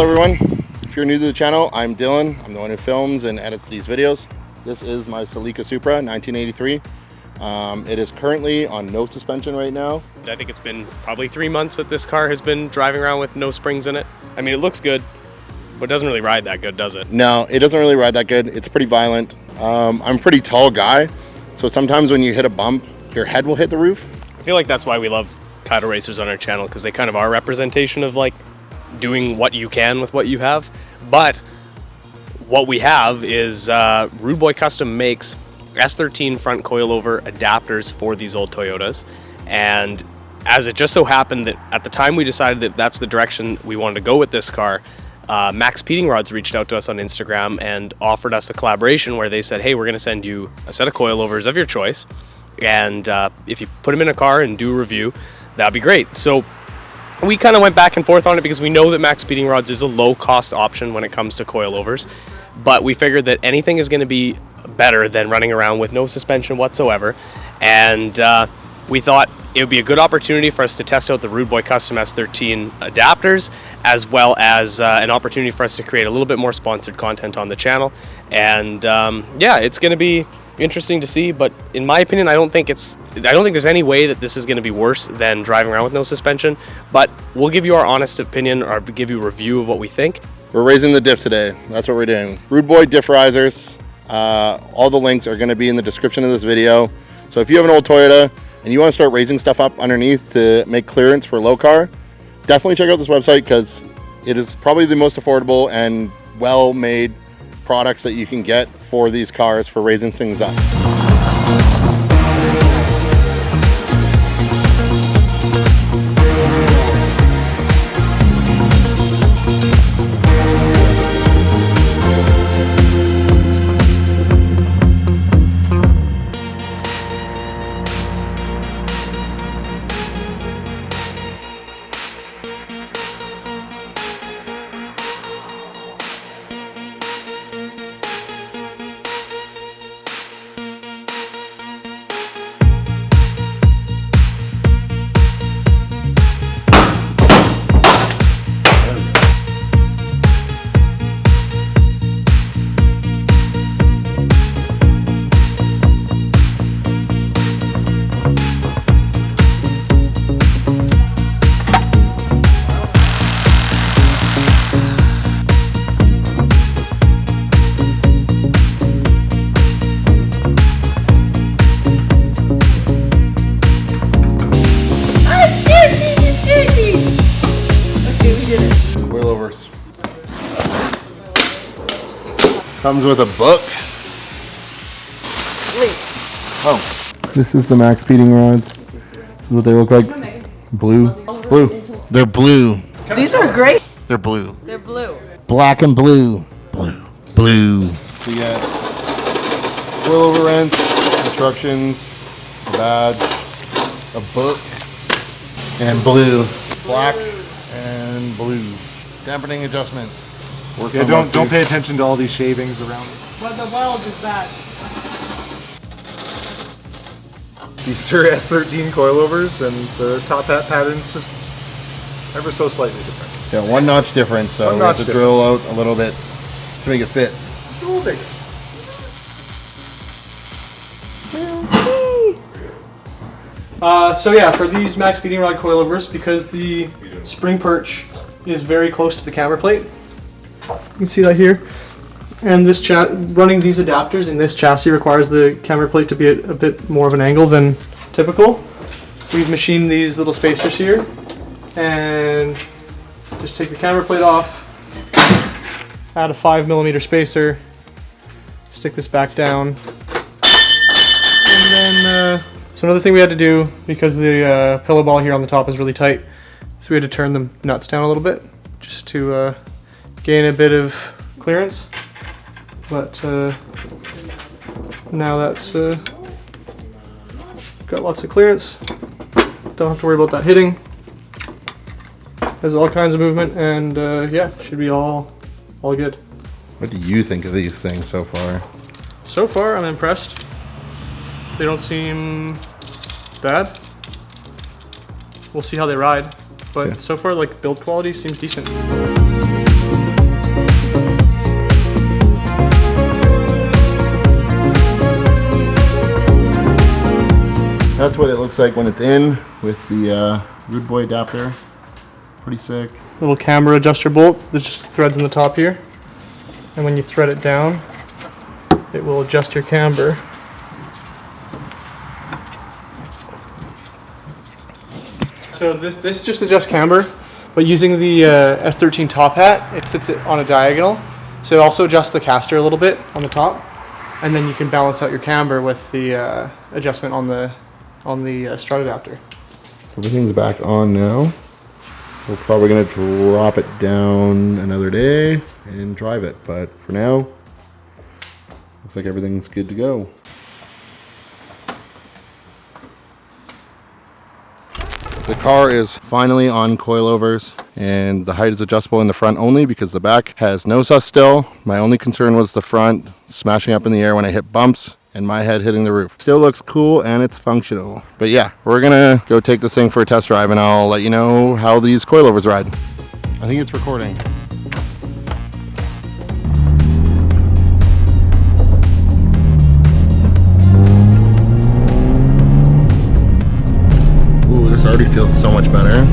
Hello everyone, if you're new to the channel, I'm Dylan. I'm the one who films and edits these videos. This is my Supra 1983. It is currently on no suspension right now. I think it's been probably 3 months that this car has been driving around with no springs in it. I mean, it looks good, but it doesn't really ride that good, does it? No, it doesn't really ride that good. It's pretty violent. I'm a pretty tall guy, so sometimes when you hit a bump, your head will hit the roof. I feel like that's why we love Kaido racers on our channel, because they kind of are a representation of like doing what you can with what you have. But what we have is Rudeboy Custom makes S13 front coilover adapters for these old Toyotas, and as it just so happened that at the time we decided that that's the direction we wanted to go with this car, Max Peating Rods reached out to us on Instagram and offered us a collaboration where they said, hey, we're going to send you a set of coilovers of your choice, and if you put them in a car and do a review, that'd be great. So we kind of went back and forth on it because we know that Max Peating Rods is a low-cost option when it comes to coilovers, but we figured that anything is going to be better than running around with no suspension whatsoever, and we thought it would be a good opportunity for us to test out the Rudeboy Custom S13 adapters, as well as an opportunity for us to create a little bit more sponsored content on the channel. And yeah, it's going to be interesting to see, but in my opinion, I don't think there's any way that this is going to be worse than driving around with no suspension, but we'll give you our honest opinion, or give you a review of what we think. We're raising the diff today. That's what we're doing. Rudeboy diff risers. All the links are going to be in the description of this video. So if you have an old Toyota and you want to start raising stuff up underneath to make clearance for low car, definitely check out this website, because it is probably the most affordable and well-made products that you can get for these cars for raising things up. Coilovers. Comes with a book. Oh, this is the Max Peating Rods. This is what they look like. Blue. Blue. They're blue. These are great. They're blue. They're blue. Black and blue. Blue. Blue. So you get coilover wrench, instructions, a badge, a book, and blue. Black and blue. Dampening adjustment. Yeah, don't pay attention to all these shavings around it. But the weld is bad. These are S13 coilovers, and the top hat pattern's just ever so slightly different. Yeah, one notch different, so we have to drill out a little bit to make it fit. Just a little bigger. So yeah, for these Max Peating Rod coilovers, because the spring perch is very close to the camber plate, you can see that here, and this running these adapters in this chassis requires the camber plate to be at a bit more of an angle than typical. We've machined these little spacers here, and just take the camber plate off, add a 5mm spacer, stick this back down, and then so another thing we had to do, because the pillow ball here on the top is really tight, so we had to turn the nuts down a little bit just to gain a bit of clearance. But now that's got lots of clearance. Don't have to worry about that hitting. Has all kinds of movement, and yeah, should be all good. What do you think of these things so far? So far, I'm impressed. They don't seem bad. We'll see how they ride, but so far, like, build quality seems decent. That's what it looks like when it's in with the Rudeboy adapter. Pretty sick. Little camber adjuster bolt. There's just threads in the top here. And when you thread it down, it will adjust your camber. So this just adjusts camber, but using the S13 top hat, it sits it on a diagonal. So it also adjusts the caster a little bit on the top, and then you can balance out your camber with the adjustment on the strut adapter. Everything's back on now. We're probably gonna drop it down another day and drive it, but for now, looks like everything's good to go. The car is finally on coilovers, and the height is adjustable in the front only because the back has no sus still. My only concern was the front smashing up in the air when I hit bumps and my head hitting the roof. Still looks cool and it's functional. But yeah, we're gonna go take this thing for a test drive and I'll let you know how these coilovers ride. I think it's recording. Ooh, this already feels so much better.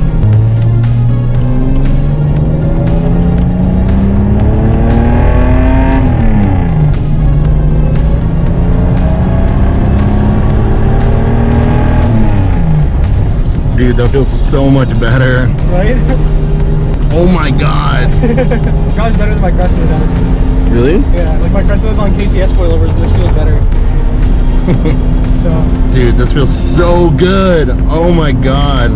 Dude, that feels so much better. Right? Oh my god. It drives better than my Cressida does. Really? Yeah, like my Cressida's on KTS coilovers, and this feels better. So. Dude, this feels so good. Oh my god.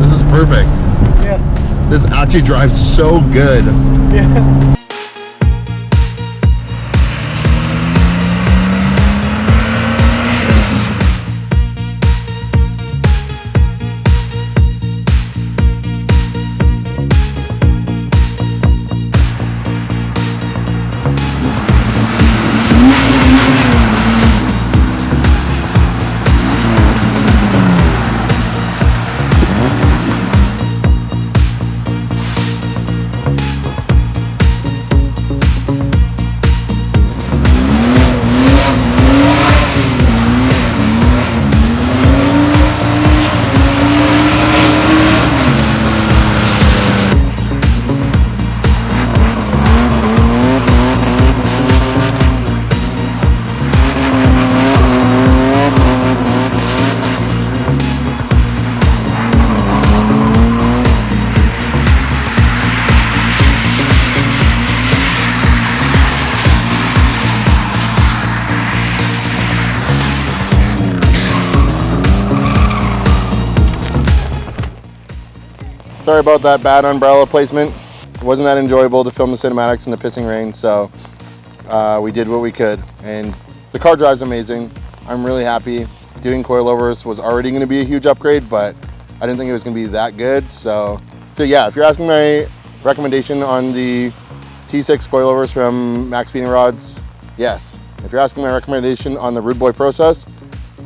This is perfect. Yeah. This actually drives so good. Yeah. Sorry about that bad umbrella placement. It wasn't that enjoyable to film the cinematics in the pissing rain, so we did what we could. And the car drives amazing. I'm really happy. Doing coilovers was already going to be a huge upgrade, but I didn't think it was going to be that good. So yeah, if you're asking my recommendation on the T6 coilovers from Max Speeding Rods, yes. If you're asking my recommendation on the Rudeboy process,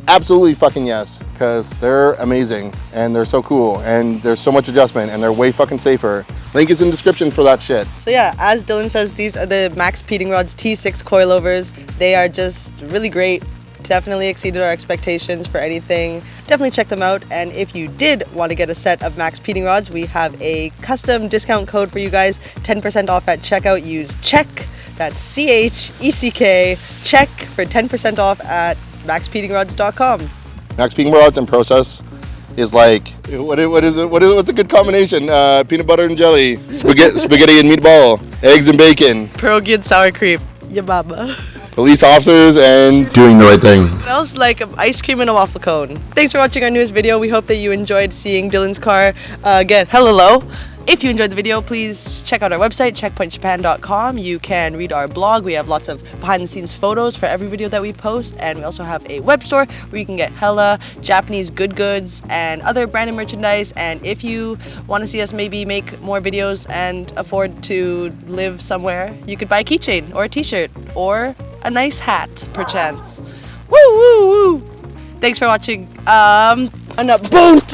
absolutely fucking yes, because they're amazing and they're so cool and there's so much adjustment and they're way fucking safer. Link is in the description for that shit. So yeah, as Dylan says, these are the Max Speeding Rods T6 coilovers. They are just really great. Definitely exceeded our expectations for anything. Definitely check them out. And if you did want to get a set of Max Speeding Rods, we have a custom discount code for you guys. 10% off at checkout. Use CHECK, that's CHECK, CHECK for 10% off at maxspeedingrods.com. Max Speeding Rods and process is like, what is it? What's a good combination? Peanut butter and jelly, spaghetti and meatball, eggs and bacon, Pierogi and sour cream. Yeah, mama. police officers and doing the right thing. Smells like ice cream in a waffle cone. Thanks for watching our newest video. We hope that you enjoyed seeing Dylan's car get hella low. If you enjoyed the video, please check out our website, Checkpoint.jp. You can read our blog. We have lots of behind-the-scenes photos for every video that we post, and we also have a web store where you can get hella Japanese good goods and other branded merchandise. And if you want to see us maybe make more videos and afford to live somewhere, you could buy a keychain or a t-shirt or a nice hat, perchance. Woo, woo, woo! Thanks for watching. And a boat.